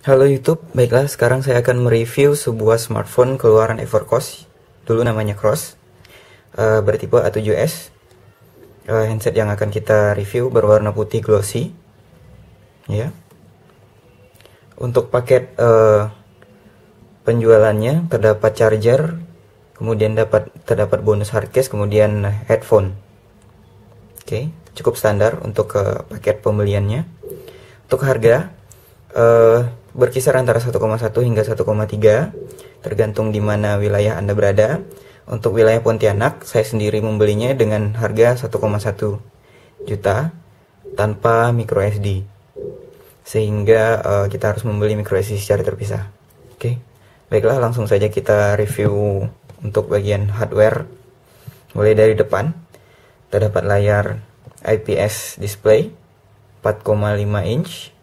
Halo YouTube, baiklah sekarang saya akan mereview sebuah smartphone keluaran Evercost, dulu namanya Cross, bertipe A7s. Handset yang akan kita review berwarna putih glossy, ya. Untuk paket penjualannya terdapat charger, kemudian terdapat bonus hardcase, kemudian headphone. Oke, cukup standar untuk paket pembeliannya. Untuk harga berkisar antara 1,1 hingga 1,3 tergantung di mana wilayah Anda berada. Untuk wilayah Pontianak, saya sendiri membelinya dengan harga 1,1 juta tanpa micro SD, sehingga kita harus membeli micro SD secara terpisah. Oke, baiklah langsung saja kita review untuk bagian hardware. Mulai dari depan, terdapat layar IPS display 4,5 inch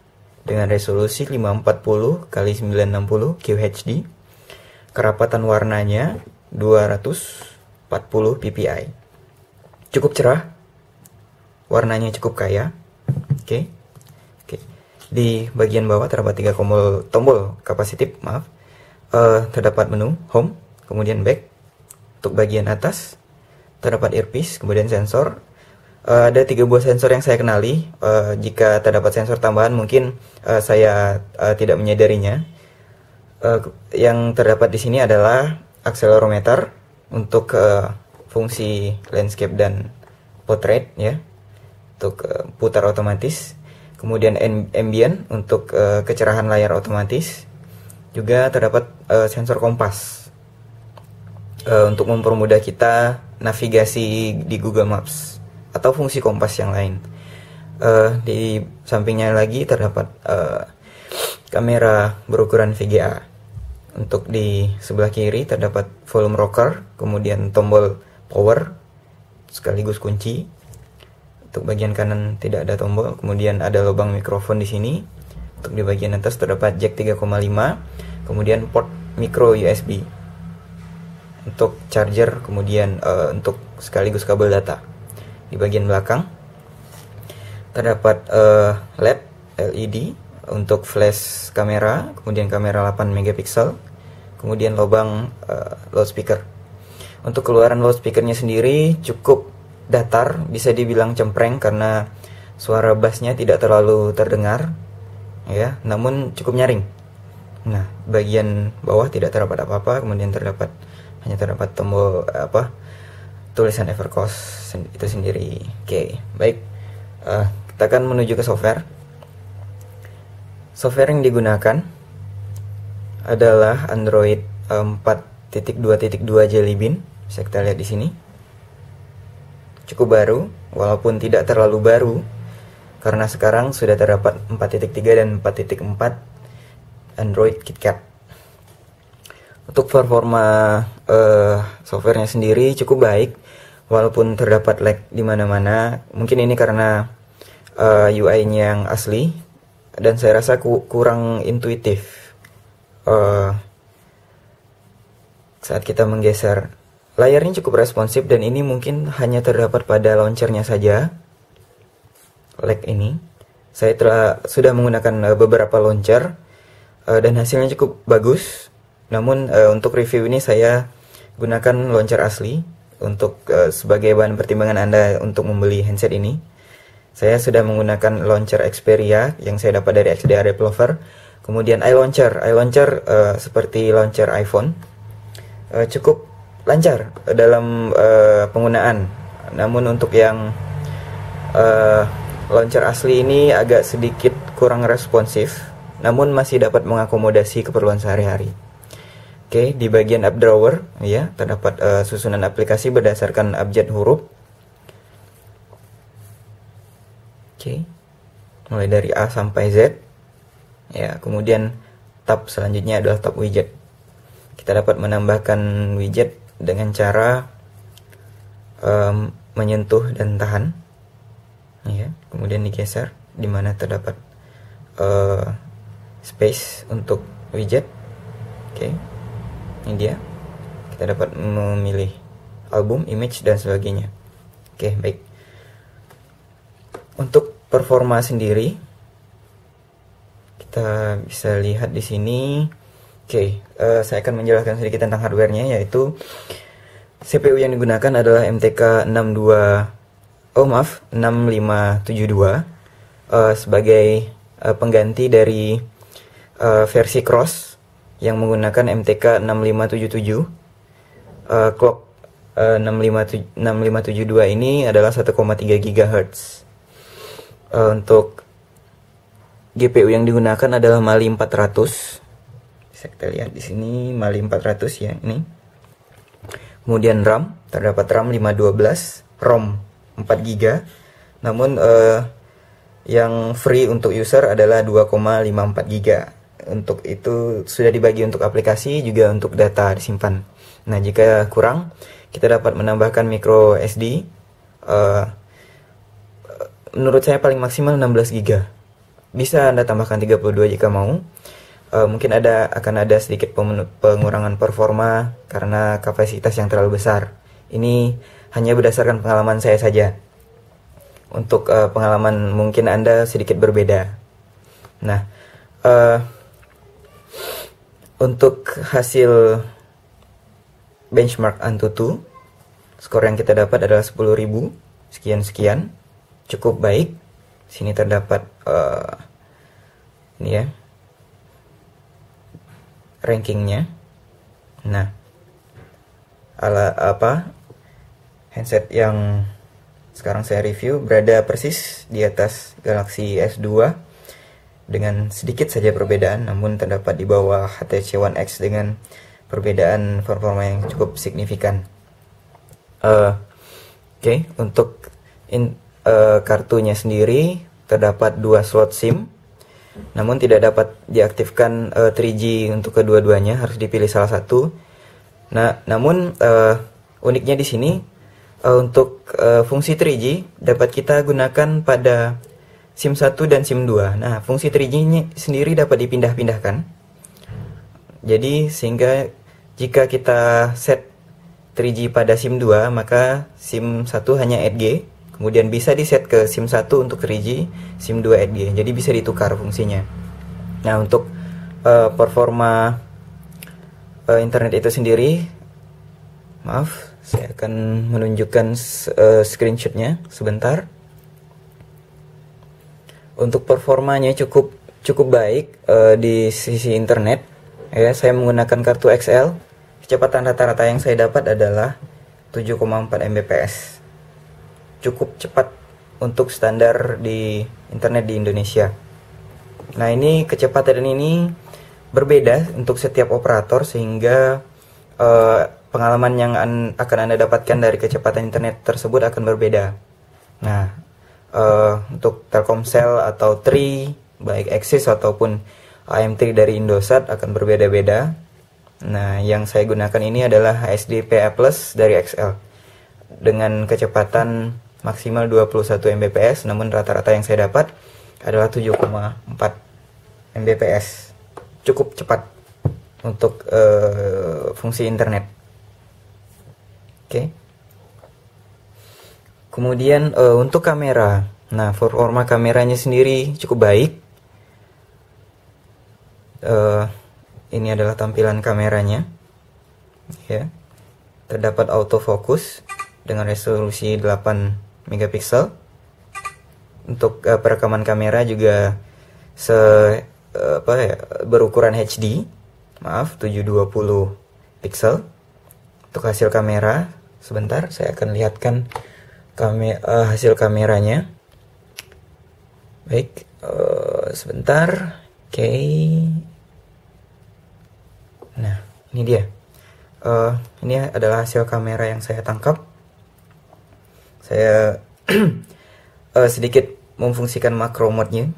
dengan resolusi 540 x 960 QHD. Kerapatan warnanya 240 ppi. Cukup cerah. Warnanya cukup kaya. Oke. Di bagian bawah terdapat 3 tombol kapasitif, terdapat menu home, kemudian back. Untuk bagian atas terdapat earpiece, kemudian sensor. Ada 3 buah sensor yang saya kenali. Jika terdapat sensor tambahan mungkin saya tidak menyadarinya. Yang terdapat di sini adalah accelerometer untuk fungsi landscape dan portrait, ya, untuk putar otomatis. Kemudian ambient untuk kecerahan layar otomatis. Juga terdapat sensor kompas untuk mempermudah kita navigasi di Google Maps atau fungsi kompas yang lain. Di sampingnya lagi terdapat kamera berukuran VGA. Untuk di sebelah kiri terdapat volume rocker, kemudian tombol power sekaligus kunci. Untuk bagian kanan tidak ada tombol, kemudian ada lubang mikrofon di sini. Untuk di bagian atas terdapat jack 3,5, kemudian port micro USB untuk charger, kemudian untuk sekaligus kabel data. Di bagian belakang terdapat LED untuk flash kamera, kemudian kamera 8 megapiksel, kemudian lubang loudspeaker. Untuk keluaran loudspeakernya sendiri cukup datar, bisa dibilang cempreng karena suara bassnya tidak terlalu terdengar, ya, namun cukup nyaring. Nah, bagian bawah tidak terdapat apa-apa, kemudian hanya terdapat tombol tulisan Evercost itu sendiri. Oke, baik. Kita akan menuju ke software. Software yang digunakan adalah Android 4.2.2 Jelly Bean. Bisa kita lihat di sini. Cukup baru, walaupun tidak terlalu baru, karena sekarang sudah terdapat 4.3 dan 4.4 Android KitKat. Untuk performa softwarenya sendiri cukup baik, walaupun terdapat lag di mana-mana. Mungkin ini karena UI-nya yang asli, dan saya rasa kurang intuitif saat kita menggeser. Layarnya cukup responsif, dan ini mungkin hanya terdapat pada launchernya saja, lag ini. Saya sudah menggunakan beberapa launcher dan hasilnya cukup bagus. Namun untuk review ini saya gunakan launcher asli untuk sebagai bahan pertimbangan Anda untuk membeli handset ini. Saya sudah menggunakan launcher Xperia yang saya dapat dari XDR Developer. Kemudian iLauncher seperti launcher iPhone, cukup lancar dalam penggunaan. Namun untuk yang launcher asli ini agak sedikit kurang responsif, namun masih dapat mengakomodasi keperluan sehari-hari. Oke, di bagian app drawer, ya, terdapat susunan aplikasi berdasarkan abjad huruf. Oke, mulai dari A sampai Z. Ya, kemudian tab selanjutnya adalah tab widget. Kita dapat menambahkan widget dengan cara menyentuh dan tahan. Ya, kemudian digeser di mana terdapat space untuk widget. Oke. Ini dia. Kita dapat memilih album, image, dan sebagainya. Oke, baik. Untuk performa sendiri, kita bisa lihat di sini. Oke, saya akan menjelaskan sedikit tentang hardware-nya, yaitu CPU yang digunakan adalah MTK 6572 sebagai pengganti dari versi Cross yang menggunakan MTK 6577. Clock 6572 ini adalah 1,3 GHz. Untuk GPU yang digunakan adalah Mali 400. Bisa kita lihat di sini Mali 400 ya, ini. Kemudian RAM, terdapat RAM 512, ROM 4 GB. Namun yang free untuk user adalah 2,54 GB. Untuk itu sudah dibagi untuk aplikasi juga untuk data disimpan. Nah, jika kurang, kita dapat menambahkan micro SD. Menurut saya paling maksimal 16 GB. Bisa Anda tambahkan 32 jika mau. Mungkin akan ada sedikit pengurangan performa karena kapasitas yang terlalu besar. Ini hanya berdasarkan pengalaman saya saja. Untuk pengalaman mungkin Anda sedikit berbeda. Nah, untuk hasil benchmark Antutu, skor yang kita dapat adalah 10.000 sekian-sekian. Cukup baik. Sini terdapat ini ya, rankingnya. Nah, handset yang sekarang saya review berada persis di atas Galaxy S2 dengan sedikit saja perbedaan, namun terdapat di bawah HTC One X dengan perbedaan performa yang cukup signifikan. Oke, untuk kartunya sendiri terdapat 2 slot SIM, namun tidak dapat diaktifkan 3G untuk kedua-duanya, harus dipilih salah satu. Nah, namun uniknya di sini untuk fungsi 3G dapat kita gunakan pada SIM 1 dan SIM 2. Nah, fungsi 3G-nya sendiri dapat dipindah-pindahkan. Jadi sehingga jika kita set 3G pada SIM 2, maka SIM 1 hanya 8G. Kemudian bisa di-set ke SIM 1 untuk 3G, SIM 2 8G. Jadi bisa ditukar fungsinya. Nah, untuk performa internet itu sendiri, maaf, saya akan menunjukkan screenshotnya sebentar. Untuk performanya cukup baik di sisi internet. Ya, saya menggunakan kartu XL. Kecepatan rata-rata yang saya dapat adalah 7,4 Mbps. Cukup cepat untuk standar di internet di Indonesia. Nah, ini kecepatan ini berbeda untuk setiap operator, sehingga pengalaman yang akan Anda dapatkan dari kecepatan internet tersebut akan berbeda. Nah, untuk Telkomsel atau Tri, baik Axis ataupun AM3 dari Indosat akan berbeda-beda. Nah, yang saya gunakan ini adalah HSD-PA Plus dari XL dengan kecepatan maksimal 21 Mbps, namun rata-rata yang saya dapat adalah 7,4 Mbps. Cukup cepat untuk fungsi internet. Oke. Kemudian untuk kamera. Nah, performa kameranya sendiri cukup baik. Ini adalah tampilan kameranya. Ya. Terdapat autofocus dengan resolusi 8 megapiksel. Untuk perekaman kamera juga berukuran HD. Maaf, 720 piksel. Untuk hasil kamera, sebentar saya akan lihatkan hasil kameranya. Baik, sebentar. Oke. Nah, ini dia. Ini adalah hasil kamera yang saya tangkap. Saya sedikit memfungsikan makro mode-nya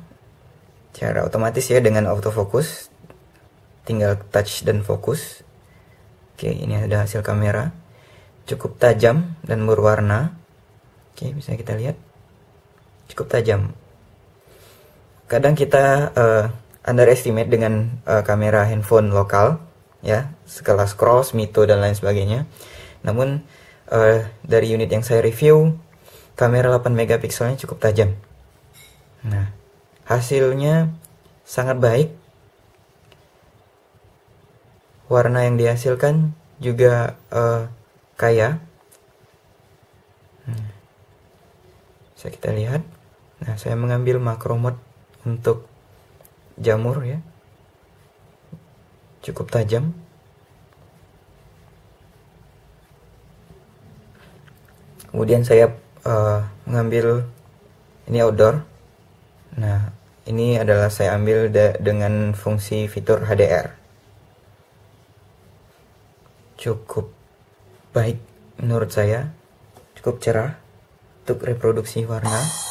secara otomatis ya, dengan autofocus. Tinggal touch dan fokus. Oke, ini ada hasil kamera. Cukup tajam dan berwarna. Oke, bisa kita lihat. Cukup tajam. Kadang kita underestimate dengan kamera handphone lokal, ya, sekelas Cross, Mito dan lain sebagainya. Namun dari unit yang saya review, kamera 8 megapikselnya cukup tajam. Nah, hasilnya sangat baik. Warna yang dihasilkan juga kaya. Bisa kita lihat. Nah, saya mengambil makro mode untuk jamur ya. Cukup tajam. Kemudian saya mengambil ini outdoor. Nah, ini adalah saya ambil dengan fungsi fitur HDR. Cukup baik menurut saya, cukup cerah untuk reproduksi warna.